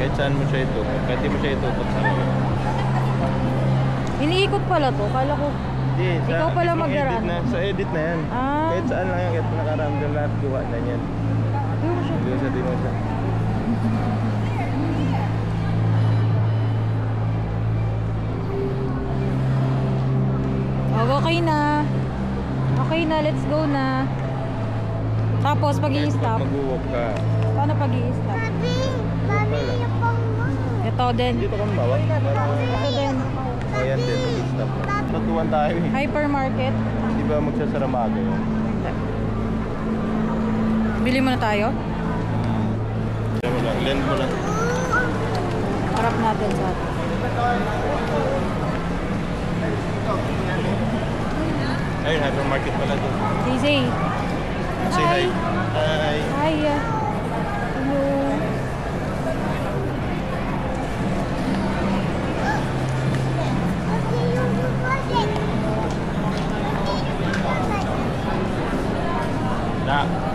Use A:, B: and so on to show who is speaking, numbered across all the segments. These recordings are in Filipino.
A: Kahit saan mo siya ito. Kahit di mo siya ito.
B: Iniikot pala to. Kala ko.
A: Hindi.
B: Ikaw pala mag-araan.
A: Sa edit na yan.
B: Ah.
A: Kahit saan lang yan. Kahit nakaraan ka lahat. Gawa na yan. Di mo siya.
B: Oh, okay na. Okay na, let's go na. Tapos pag-i-stop.
A: Mag-walk ka.
B: Paano pag-i-stop? Ito din.
A: Dito ka mawak.
B: Ito din.
A: O yan din. Mag-stop na. Tatuan tayo eh.
B: Hypermarket.
A: Di ba magsasara maaga yun?
B: Bili muna tayo.
A: Lend mo lang.
B: Harap natin sa atin.
A: Ayun, hypermarket pala doon.
B: Daisy.
A: Say hi. Hi.
B: Hi. Hello.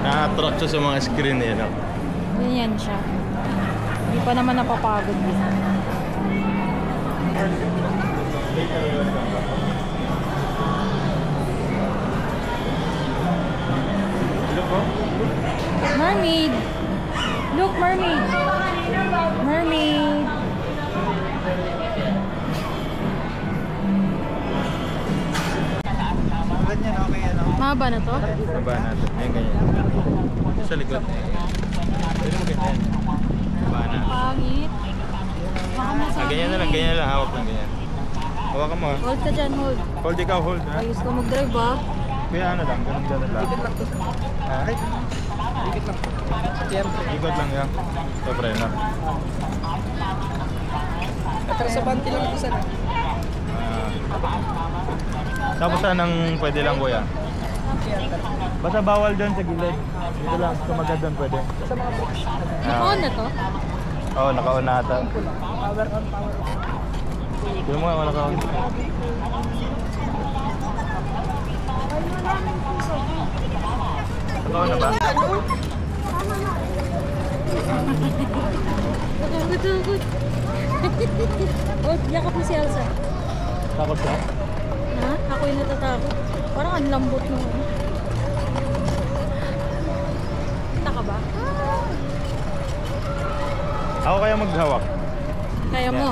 A: Na-attract siya sa mga screen eh, no?
B: Ganyan siya. Hindi pa naman napapagod din.
A: Look, oh.
B: Mermaid. Look, mermaid. Mermaid.
A: Ganyan, okay, ano?
B: Mahaba na to?
A: Baba natin. Ayun, ganyan. Sa likod. Pwede mo ganyan. Baba na.
B: Pangit. Baka masabi.
A: Ganyan na lang, ganyan lang. Hawak lang, ganyan. Hawakan mo, ha?
B: Hold ka dyan, hold.
A: Hold ikaw, hold, ha?
B: Ayos ka mag-drive, ba?
A: Kaya ano lang, ganun lang. Ikot lang to. Ha? Ikot lang. Ikot lang yan. Ito, preno.
C: Pero sa banti lang po sana.
A: Tapos anong pwede lang, kuya? Basta bawal doon sa gilid. Dito lang, sumagad doon pwede.
C: Sa mga box.
B: Naka-on na to?
A: Oo, naka-on na ata.
C: Power on, power off.
A: Dito mo nga, naka-on. Naka-on na ba?
B: Takot. Oh, yakap mo si Elsa.
A: Takot ka?
B: Ha? Ako yung natatakot. Parang ang lambot nung ano. Kita ka ba?
A: Ako kaya maghawak.
B: Kaya mo.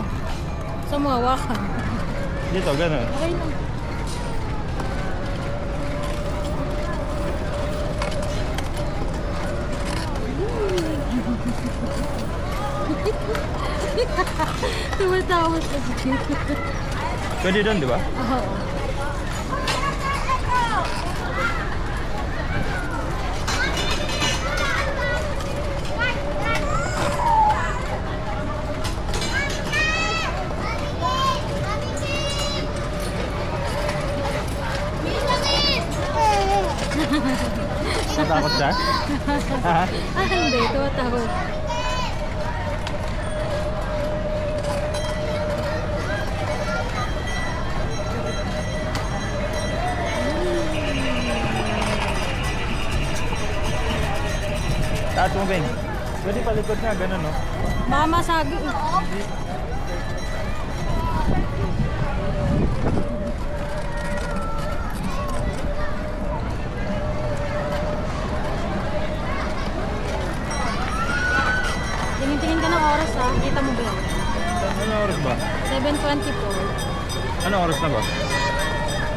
B: Sa mo hawakan.
A: Dito, gano'n.
B: Okay lang. Tumatawa siya.
A: Pwede doon, di ba?
B: Oo.
A: Natakot siya? Ha?
B: Hindi, tumatawa.
A: Taas mo, Beng. Pwede palikod nga, gano'n, no?
B: Baka masagi eh. Tingin-tingin ka ng oras ha. Kita mo ba yun?
A: Ano oras ba?
B: 7:24.
A: Ano oras na ba?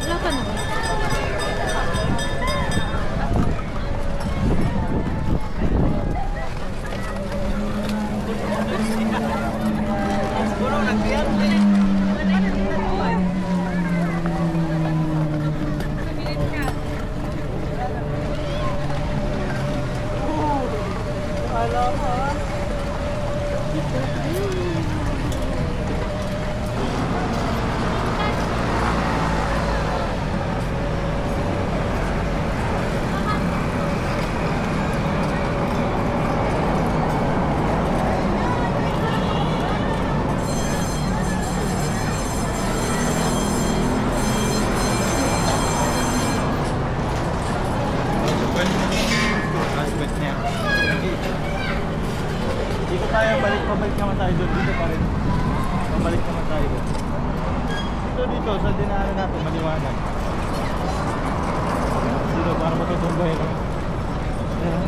B: Wala pa naman.
A: idol, dito pa rin. Pabalik naman tayo. Dito, sa dinaanan natin, maliwanag. Dito, para matutumbahin lang. Ayan.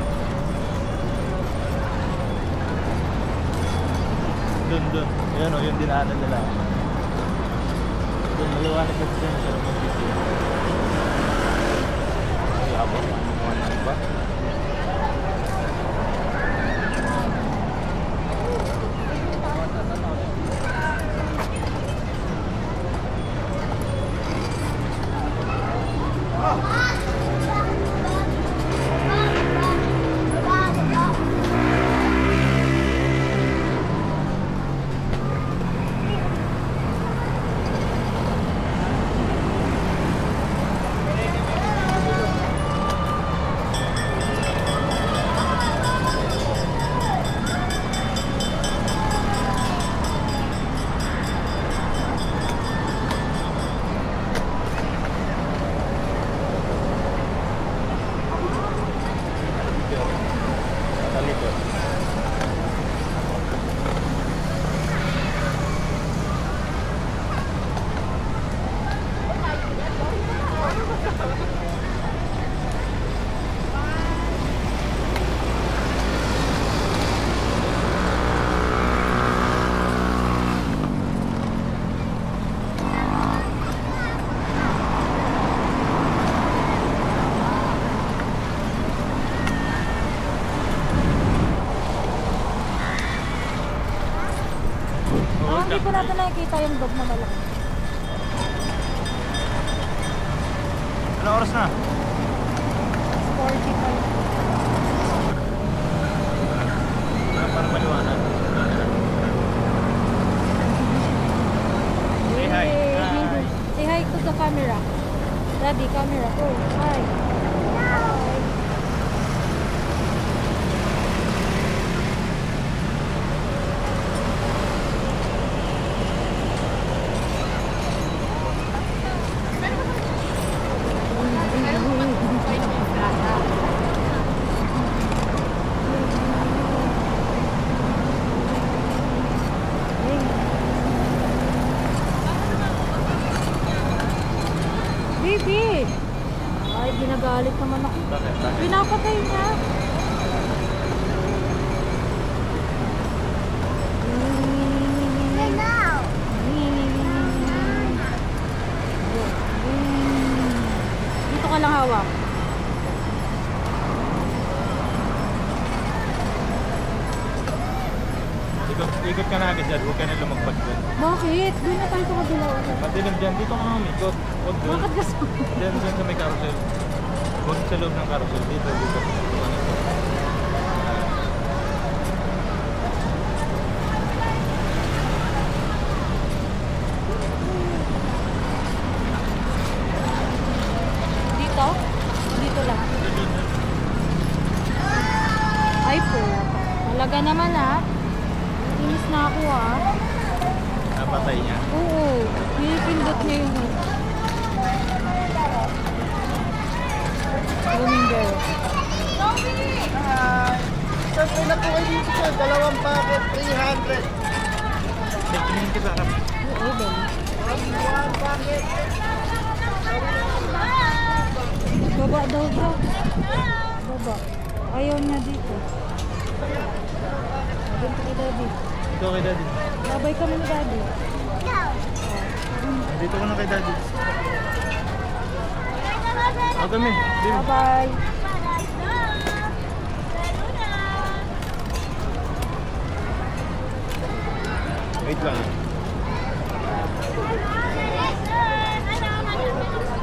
A: Doon. Ayan o, yung dinaanan nila. Doon, maliwanag kasi dyan sa mag-video. Ay, abot. Maliwanag ba?
B: Hindi ko natin nakikita yung dog na malaki.
A: Ano oras na?
B: 45.
A: Para maliwanag. Say hi. Hi.
B: Say hi to the camera. Daddy, camera. Oh, hi. Baby! Ay, ginagalit naman ako.
A: Bakit?
B: Pinapatay niya. Dito ka lang hawak.
A: Ikot ka na agad dyan, huwag ka na lumagpag doon.
B: Bakit? Doon na tayo sa kabila.
A: Madilim dyan, dito ka na umikot. Huwag doon.
B: Bakit gusto?
A: Dyan sa may carousel. Huwag sa loob ng carousel. Dito.
B: Dito? Dito lang. Ay po. Talaga naman ah. Inis na ako ah.
A: Napatay niya.
B: Oo. Pinipindot niya yung blooming girl.
C: Sir, may na po kayo dito sir. 2 packet, 300.
A: Tingin ka sa harap.
B: Oo, dali.
C: 1 packet.
B: Baba daw siya. Baba. Ayaw niya dito. Sabi ko kay Daddy.
A: Ito kay daddy.
B: Babay kami ni Daddy.
A: Dito ka na kay daddy. Ako kami. Dito.
B: Bye-bye.
A: Wait lang.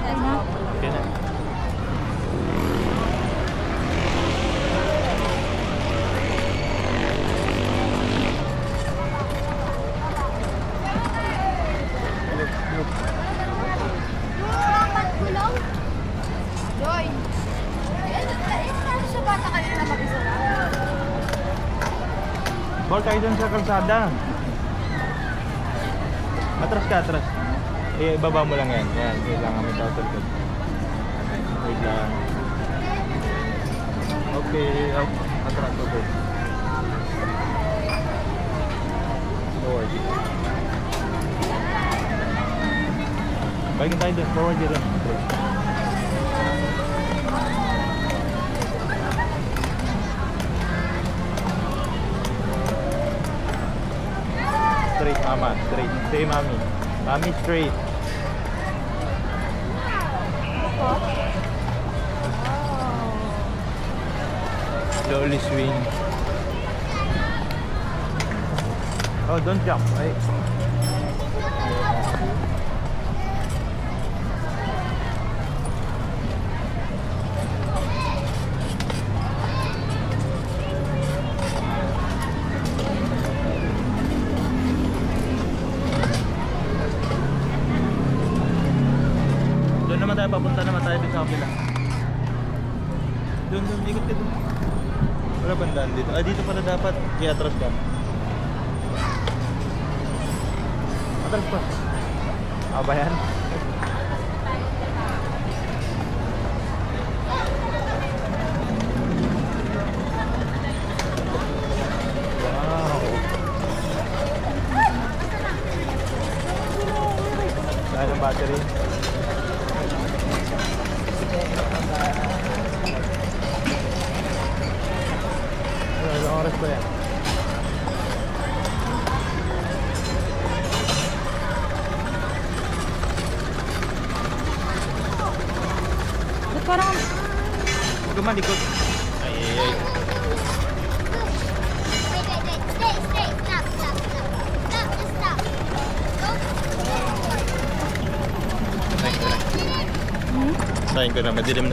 B: Ay na.
A: Okay na.
D: Joy! Ano sa bata kayo na mag-isa na?
A: Ball tayo dun sa kalsada. Atras ka, atras. Ibaba mo lang yan. Yan, kailangan may tawag ko. Wait lang. Okay, atras, okay. Balikin tayo dun. Forward dito. Straight, mama. Straight. Stay, mommy. Mommy, straight. Slowly swing. Oh, don't jump. Ay. Doon naman tayo, papunta naman tayo dun sa kapila. Doon, ikot ka doon. Wala bandaan dito. Ah, dito pala dapat. I-atras ka. Atras pa. Ah, ba yan? Wow. Saan ang battery? Ilang oras pa yan?
B: Ba't parang...
A: Huwag ka malikot. Ay, ay, ay.
D: Wait. Stay. Stop. Stop. Just stop. Go.
A: Sayin ko na, madilim na.